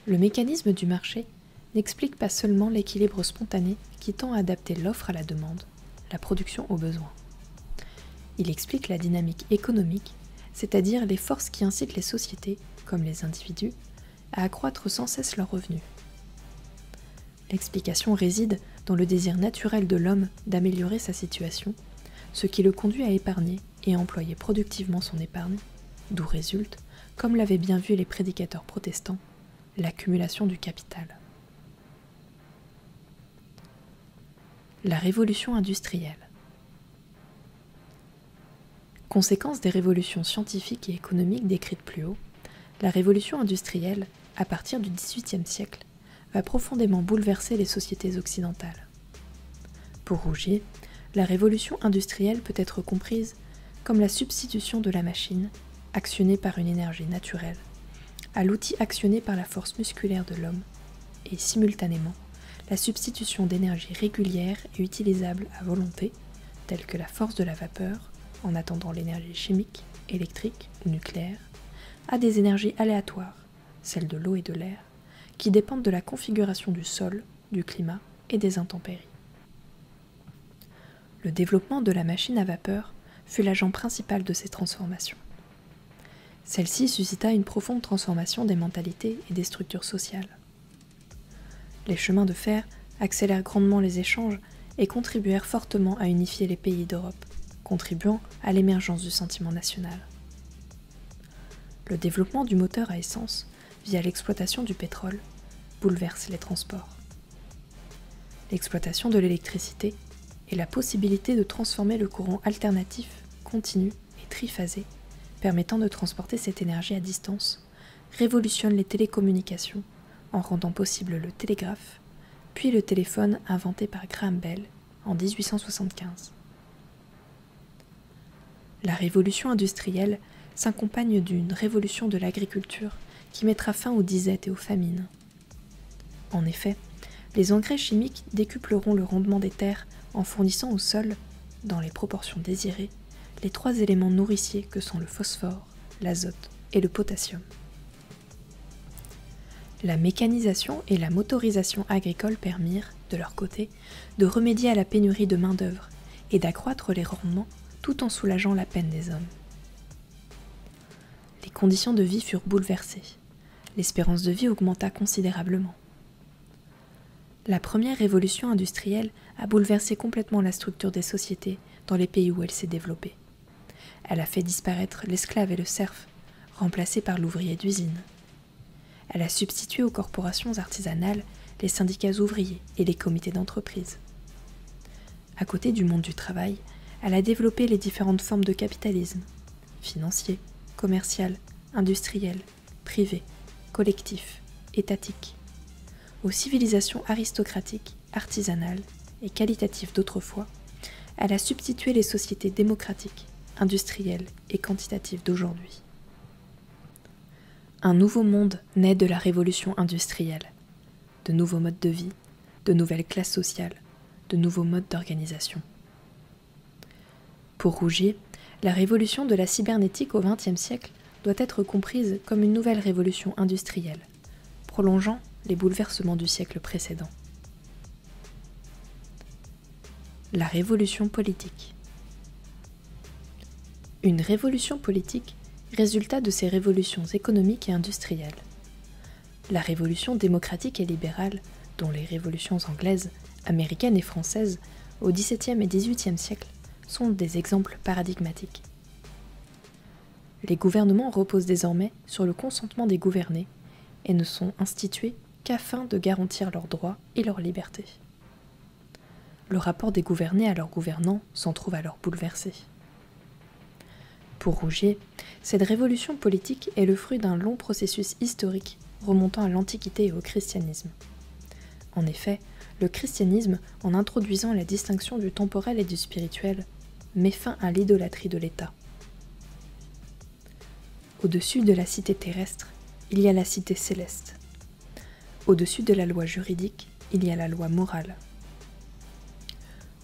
S1: Le mécanisme du marché n'explique pas seulement l'équilibre spontané qui tend à adapter l'offre à la demande, la production aux besoins. Il explique la dynamique économique, c'est-à-dire les forces qui incitent les sociétés, comme les individus, à accroître sans cesse leurs revenus. L'explication réside dans le désir naturel de l'homme d'améliorer sa situation, ce qui le conduit à épargner et à employer productivement son épargne, d'où résulte, comme l'avaient bien vu les prédicateurs protestants, l'accumulation du capital. La révolution industrielle. Conséquence des révolutions scientifiques et économiques décrites plus haut, la révolution industrielle, à partir du XVIIIe siècle, va profondément bouleverser les sociétés occidentales. Pour Rougier, la révolution industrielle peut être comprise comme la substitution de la machine, actionnée par une énergie naturelle, à l'outil actionné par la force musculaire de l'homme, et simultanément la substitution d'énergies régulières et utilisables à volonté, telles que la force de la vapeur, en attendant l'énergie chimique, électrique ou nucléaire, à des énergies aléatoires, celles de l'eau et de l'air, qui dépendent de la configuration du sol, du climat et des intempéries. Le développement de la machine à vapeur fut l'agent principal de ces transformations. Celle-ci suscita une profonde transformation des mentalités et des structures sociales. Les chemins de fer accélèrent grandement les échanges et contribuèrent fortement à unifier les pays d'Europe, contribuant à l'émergence du sentiment national. Le développement du moteur à essence, via l'exploitation du pétrole, bouleverse les transports. L'exploitation de l'électricité et la possibilité de transformer le courant alternatif, continu et triphasé, permettant de transporter cette énergie à distance, révolutionne les télécommunications en rendant possible le télégraphe, puis le téléphone inventé par Graham Bell en 1875. La révolution industrielle s'accompagne d'une révolution de l'agriculture qui mettra fin aux disettes et aux famines. En effet, les engrais chimiques décupleront le rendement des terres en fournissant au sol, dans les proportions désirées, les 3 éléments nourriciers que sont le phosphore, l'azote et le potassium. La mécanisation et la motorisation agricole permirent, de leur côté, de remédier à la pénurie de main-d'œuvre et d'accroître les rendements tout en soulageant la peine des hommes. Les conditions de vie furent bouleversées. L'espérance de vie augmenta considérablement. La première révolution industrielle a bouleversé complètement la structure des sociétés dans les pays où elle s'est développée. Elle a fait disparaître l'esclave et le serf, remplacés par l'ouvrier d'usine. Elle a substitué aux corporations artisanales les syndicats ouvriers et les comités d'entreprise. À côté du monde du travail, elle a développé les différentes formes de capitalisme, financier, commercial, industriel, privé, collectif étatiques, aux civilisations aristocratiques, artisanales et qualitatives d'autrefois, elle a substitué les sociétés démocratiques, industrielles et quantitatives d'aujourd'hui. Un nouveau monde naît de la révolution industrielle, de nouveaux modes de vie, de nouvelles classes sociales, de nouveaux modes d'organisation. Pour Rougier, la révolution de la cybernétique au XXe siècle doit être comprise comme une nouvelle révolution industrielle, prolongeant les bouleversements du siècle précédent. La révolution politique. Une révolution politique résulta de ces révolutions économiques et industrielles. La révolution démocratique et libérale, dont les révolutions anglaises, américaines et françaises, au XVIIe et XVIIIe siècle, sont des exemples paradigmatiques. Les gouvernements reposent désormais sur le consentement des gouvernés et ne sont institués qu'afin de garantir leurs droits et leurs libertés. Le rapport des gouvernés à leurs gouvernants s'en trouve alors bouleversé. Pour Rougier, cette révolution politique est le fruit d'un long processus historique remontant à l'Antiquité et au christianisme. En effet, le christianisme, en introduisant la distinction du temporel et du spirituel, met fin à l'idolâtrie de l'État. Au-dessus de la cité terrestre, il y a la cité céleste. Au-dessus de la loi juridique, il y a la loi morale.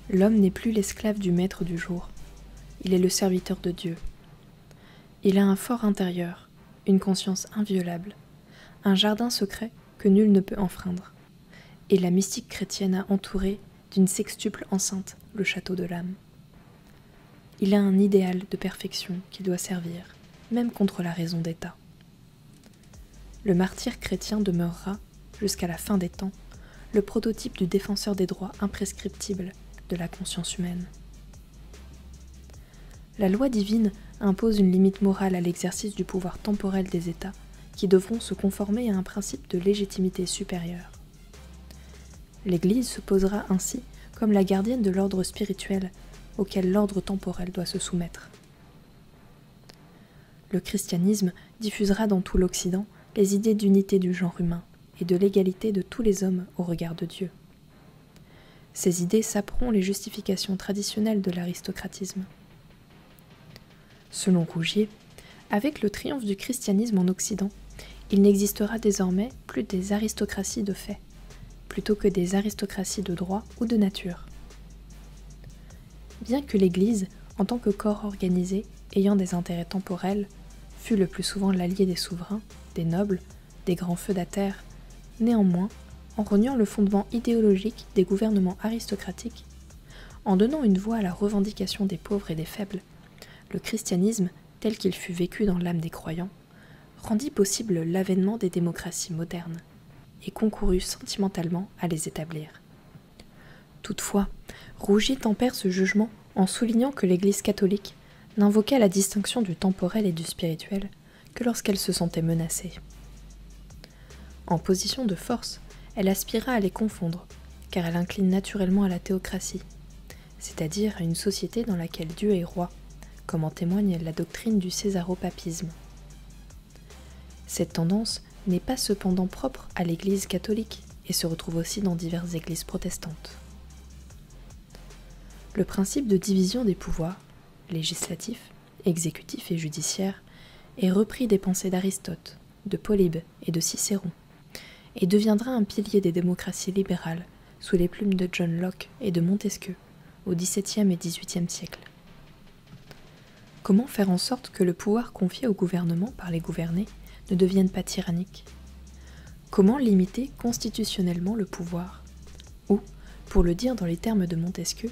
S1: L'homme n'est plus l'esclave du maître du jour, il est le serviteur de Dieu. Il a un fort intérieur, une conscience inviolable, un jardin secret que nul ne peut enfreindre, et la mystique chrétienne a entouré d'une sextuple enceinte le château de l'âme. Il a un idéal de perfection qui doit servir, même contre la raison d'État. Le martyr chrétien demeurera, jusqu'à la fin des temps, le prototype du défenseur des droits imprescriptibles de la conscience humaine. La loi divine impose une limite morale à l'exercice du pouvoir temporel des États qui devront se conformer à un principe de légitimité supérieure. L'Église se posera ainsi comme la gardienne de l'ordre spirituel auquel l'ordre temporel doit se soumettre. Le christianisme diffusera dans tout l'Occident les idées d'unité du genre humain et de l'égalité de tous les hommes au regard de Dieu. Ces idées saperont les justifications traditionnelles de l'aristocratisme. Selon Rougier, avec le triomphe du christianisme en Occident, il n'existera désormais plus des aristocraties de fait, plutôt que des aristocraties de droit ou de nature. Bien que l'Église, en tant que corps organisé, ayant des intérêts temporels, fût le plus souvent l'allié des souverains, des nobles, des grands feudataires, néanmoins, en reniant le fondement idéologique des gouvernements aristocratiques, en donnant une voix à la revendication des pauvres et des faibles, le christianisme, tel qu'il fut vécu dans l'âme des croyants, rendit possible l'avènement des démocraties modernes et concourut sentimentalement à les établir. Toutefois, Rougier tempère ce jugement en soulignant que l'Église catholique n'invoquait la distinction du temporel et du spirituel que lorsqu'elle se sentait menacée. En position de force, elle aspira à les confondre, car elle incline naturellement à la théocratie, c'est-à-dire à une société dans laquelle Dieu est roi, comme en témoigne la doctrine du césaropapisme. Cette tendance n'est pas cependant propre à l'Église catholique et se retrouve aussi dans diverses églises protestantes. Le principe de division des pouvoirs, législatif, exécutif et judiciaire, est repris des pensées d'Aristote, de Polybe et de Cicéron, et deviendra un pilier des démocraties libérales sous les plumes de John Locke et de Montesquieu au XVIIe et XVIIIe siècle. Comment faire en sorte que le pouvoir confié au gouvernement par les gouvernés ne devienne pas tyrannique? Comment limiter constitutionnellement le pouvoir? Ou, pour le dire dans les termes de Montesquieu,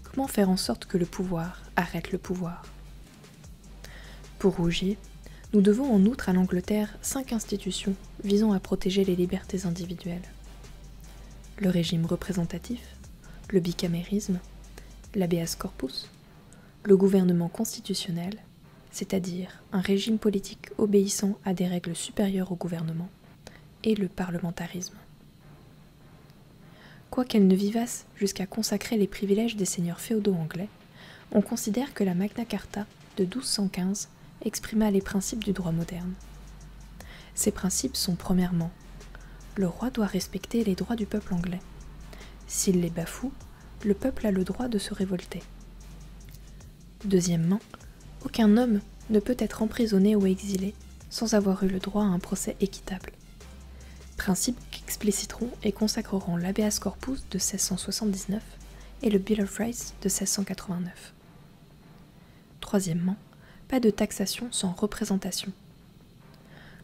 S1: comment faire en sorte que le pouvoir arrête le pouvoir? Pour Rougier, nous devons en outre à l'Angleterre 5 institutions visant à protéger les libertés individuelles. Le régime représentatif, le bicamérisme, l'habeas corpus, le gouvernement constitutionnel, c'est-à-dire un régime politique obéissant à des règles supérieures au gouvernement, et le parlementarisme. Quoiqu'elles ne vivassent jusqu'à consacrer les privilèges des seigneurs féodaux anglais, on considère que la Magna Carta de 1215 exprima les principes du droit moderne. Ces principes sont premièrement le roi doit respecter les droits du peuple anglais. S'il les bafoue, le peuple a le droit de se révolter. Deuxièmement, aucun homme ne peut être emprisonné ou exilé sans avoir eu le droit à un procès équitable. Principes qu'expliciteront et consacreront l'habeas corpus de 1679 et le Bill of Rights de 1689. Troisièmement, pas de taxation sans représentation.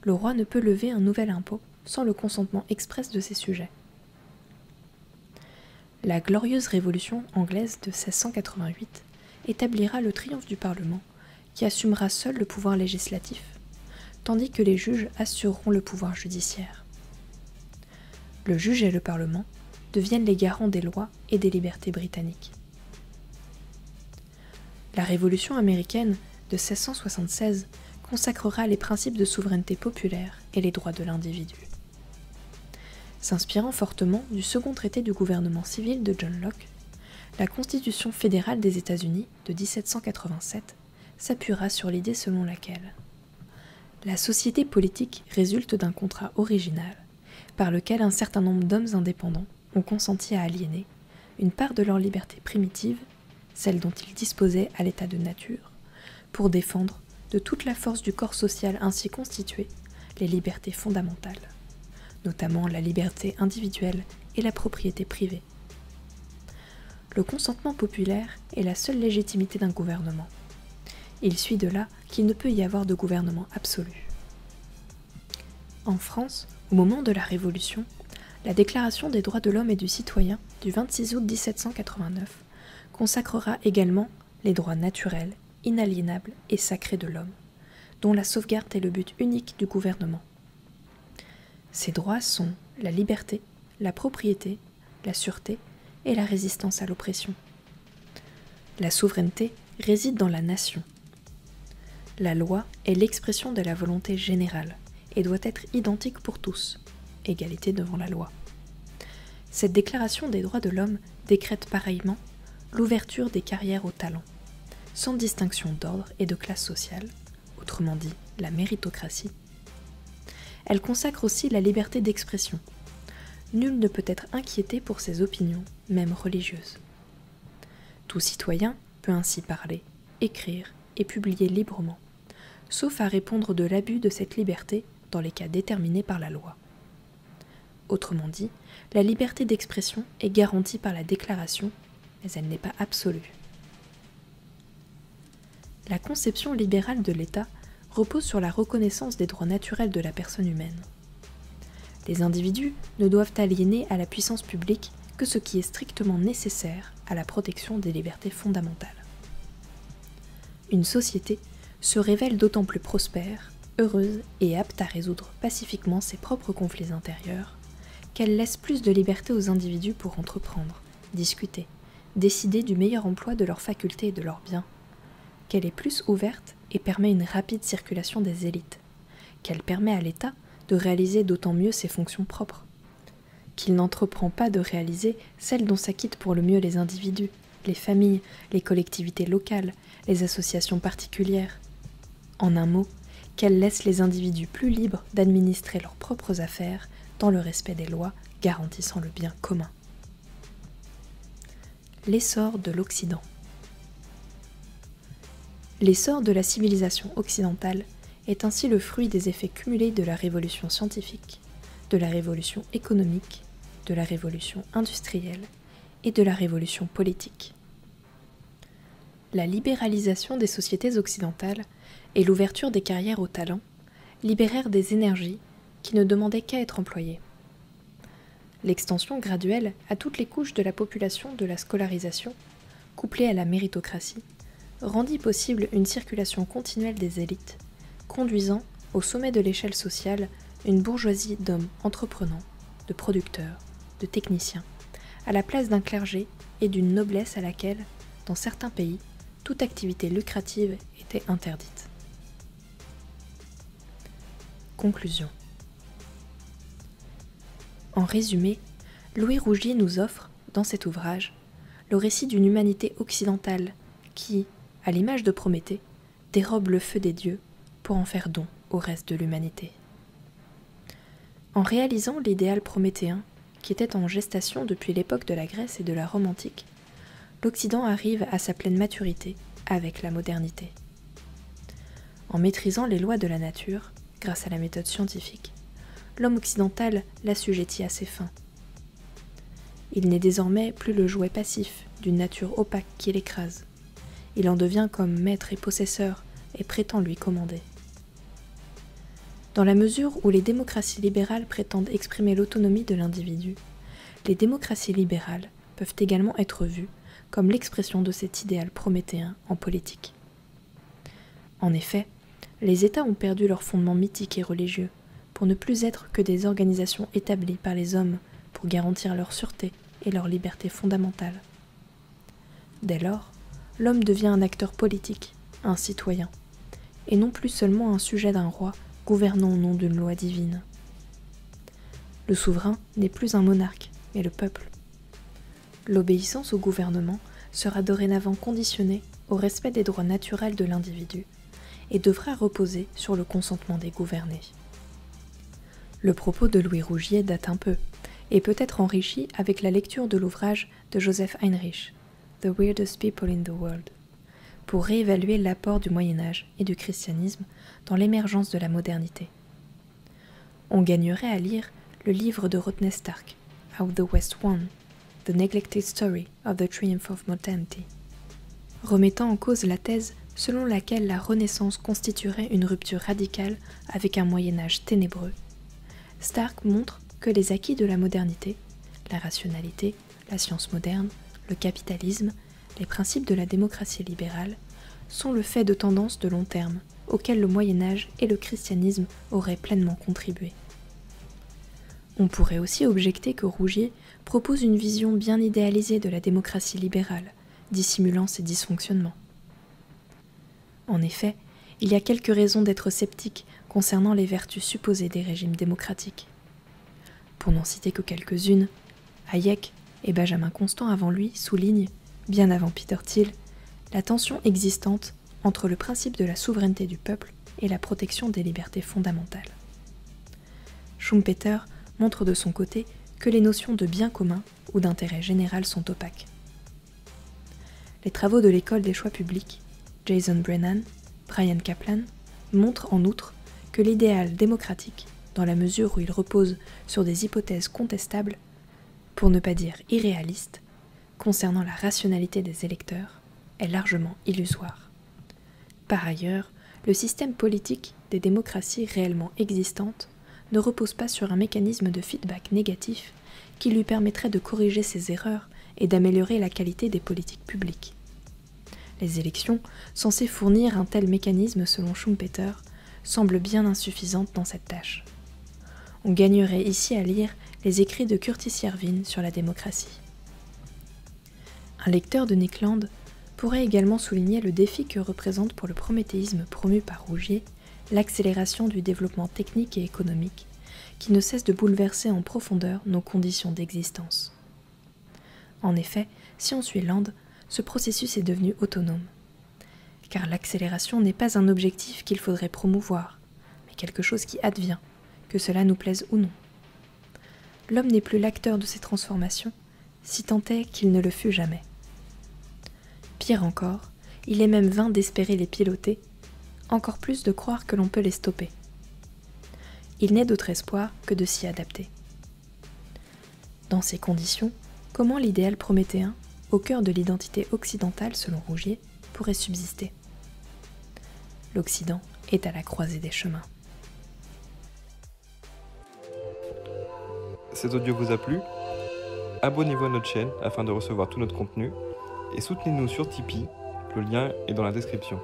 S1: Le roi ne peut lever un nouvel impôt sans le consentement express de ses sujets. La glorieuse révolution anglaise de 1688 établira le triomphe du Parlement, qui assumera seul le pouvoir législatif, tandis que les juges assureront le pouvoir judiciaire. Le juge et le Parlement deviennent les garants des lois et des libertés britanniques. La Révolution américaine de 1676 consacrera les principes de souveraineté populaire et les droits de l'individu. S'inspirant fortement du second traité du gouvernement civil de John Locke, la Constitution fédérale des États-Unis de 1787 s'appuiera sur l'idée selon laquelle la société politique résulte d'un contrat original par lequel un certain nombre d'hommes indépendants ont consenti à aliéner une part de leur liberté primitive, celle dont ils disposaient à l'état de nature, pour défendre de toute la force du corps social ainsi constitué les libertés fondamentales, notamment la liberté individuelle et la propriété privée. Le consentement populaire est la seule légitimité d'un gouvernement. Il suit de là qu'il ne peut y avoir de gouvernement absolu. En France, au moment de la Révolution, la Déclaration des droits de l'homme et du citoyen du 26 août 1789 consacrera également les droits naturels, inaliénables et sacrés de l'homme, dont la sauvegarde est le but unique du gouvernement. Ces droits sont la liberté, la propriété, la sûreté et la résistance à l'oppression. La souveraineté réside dans la nation. La loi est l'expression de la volonté générale et doit être identique pour tous, égalité devant la loi. Cette déclaration des droits de l'homme décrète pareillement l'ouverture des carrières aux talents, sans distinction d'ordre et de classe sociale, autrement dit la méritocratie. Elle consacre aussi la liberté d'expression. Nul ne peut être inquiété pour ses opinions, même religieuses. Tout citoyen peut ainsi parler, écrire et publier librement, sauf à répondre de l'abus de cette liberté dans les cas déterminés par la loi. Autrement dit, la liberté d'expression est garantie par la déclaration, mais elle n'est pas absolue. La conception libérale de l'État repose sur la reconnaissance des droits naturels de la personne humaine. Les individus ne doivent aliéner à la puissance publique que ce qui est strictement nécessaire à la protection des libertés fondamentales. Une société se révèle d'autant plus prospère, heureuse et apte à résoudre pacifiquement ses propres conflits intérieurs qu'elle laisse plus de liberté aux individus pour entreprendre, discuter, décider du meilleur emploi de leurs facultés et de leurs biens, qu'elle est plus ouverte et permet une rapide circulation des élites, qu'elle permet à l'État de réaliser d'autant mieux ses fonctions propres, qu'il n'entreprend pas de réaliser celles dont s'acquittent pour le mieux les individus, les familles, les collectivités locales, les associations particulières. En un mot, qu'elle laisse les individus plus libres d'administrer leurs propres affaires dans le respect des lois garantissant le bien commun. L'essor de l'Occident. L'essor de la civilisation occidentale est ainsi le fruit des effets cumulés de la révolution scientifique, de la révolution économique, de la révolution industrielle et de la révolution politique. La libéralisation des sociétés occidentales et l'ouverture des carrières aux talents libérèrent des énergies qui ne demandaient qu'à être employées. L'extension graduelle à toutes les couches de la population de la scolarisation, couplée à la méritocratie, rendit possible une circulation continuelle des élites, conduisant, au sommet de l'échelle sociale, une bourgeoisie d'hommes entreprenants, de producteurs, de techniciens, à la place d'un clergé et d'une noblesse à laquelle, dans certains pays, toute activité lucrative était interdite. Conclusion. En résumé, Louis Rougier nous offre, dans cet ouvrage, le récit d'une humanité occidentale qui, à l'image de Prométhée, dérobe le feu des dieux pour en faire don au reste de l'humanité. En réalisant l'idéal prométhéen, qui était en gestation depuis l'époque de la Grèce et de la Rome antique, l'Occident arrive à sa pleine maturité avec la modernité. En maîtrisant les lois de la nature, grâce à la méthode scientifique, l'homme occidental l'assujettit à ses fins. Il n'est désormais plus le jouet passif d'une nature opaque qui l'écrase. Il en devient comme maître et possesseur et prétend lui commander. Dans la mesure où les démocraties libérales prétendent exprimer l'autonomie de l'individu, les démocraties libérales peuvent également être vues comme l'expression de cet idéal prométhéen en politique. En effet, les États ont perdu leur fondement mythique et religieux pour ne plus être que des organisations établies par les hommes pour garantir leur sûreté et leur liberté fondamentale. Dès lors, l'homme devient un acteur politique, un citoyen, et non plus seulement un sujet d'un roi gouvernant au nom d'une loi divine. Le souverain n'est plus un monarque, mais le peuple. L'obéissance au gouvernement sera dorénavant conditionnée au respect des droits naturels de l'individu et devra reposer sur le consentement des gouvernés. Le propos de Louis Rougier date un peu et peut être enrichi avec la lecture de l'ouvrage de Joseph Heinrich, The Weirdest People in the World, pour réévaluer l'apport du Moyen-Âge et du christianisme dans l'émergence de la modernité. On gagnerait à lire le livre de Rodney Stark, How the West Won, The Neglected Story of the Triumph of Modernity, remettant en cause la thèse selon laquelle la Renaissance constituerait une rupture radicale avec un Moyen-Âge ténébreux. Stark montre que les acquis de la modernité, la rationalité, la science moderne, le capitalisme, les principes de la démocratie libérale, sont le fait de tendances de long terme auxquelles le Moyen-Âge et le christianisme auraient pleinement contribué. On pourrait aussi objecter que Rougier propose une vision bien idéalisée de la démocratie libérale, dissimulant ses dysfonctionnements. En effet, il y a quelques raisons d'être sceptique concernant les vertus supposées des régimes démocratiques. Pour n'en citer que quelques-unes, Hayek et Benjamin Constant avant lui soulignent, bien avant Peter Thiel, la tension existante entre le principe de la souveraineté du peuple et la protection des libertés fondamentales. Schumpeter montre de son côté que les notions de bien commun ou d'intérêt général sont opaques. Les travaux de l'école des choix publics, Jason Brennan, Bryan Caplan, montrent en outre que l'idéal démocratique, dans la mesure où il repose sur des hypothèses contestables, pour ne pas dire irréalistes, concernant la rationalité des électeurs, est largement illusoire. Par ailleurs, le système politique des démocraties réellement existantes ne repose pas sur un mécanisme de feedback négatif qui lui permettrait de corriger ses erreurs et d'améliorer la qualité des politiques publiques. Les élections, censées fournir un tel mécanisme selon Schumpeter, semblent bien insuffisantes dans cette tâche. On gagnerait ici à lire les écrits de Curtis Yarvin sur la démocratie. Un lecteur de Nick Land pourrait également souligner le défi que représente pour le prométhéisme promu par Rougier l'accélération du développement technique et économique, qui ne cesse de bouleverser en profondeur nos conditions d'existence. En effet, si on suit Land, ce processus est devenu autonome. Car l'accélération n'est pas un objectif qu'il faudrait promouvoir, mais quelque chose qui advient, que cela nous plaise ou non. L'homme n'est plus l'acteur de ces transformations, si tant est qu'il ne le fut jamais. Pire encore, il est même vain d'espérer les piloter, encore plus de croire que l'on peut les stopper. Il n'est d'autre espoir que de s'y adapter. Dans ces conditions, comment l'idéal prométhéen, au cœur de l'identité occidentale selon Rougier, pourrait subsister? L'Occident est à la croisée des chemins.
S2: Cet audio vous a plu? Abonnez-vous à notre chaîne afin de recevoir tout notre contenu et soutenez-nous sur Tipeee, le lien est dans la description.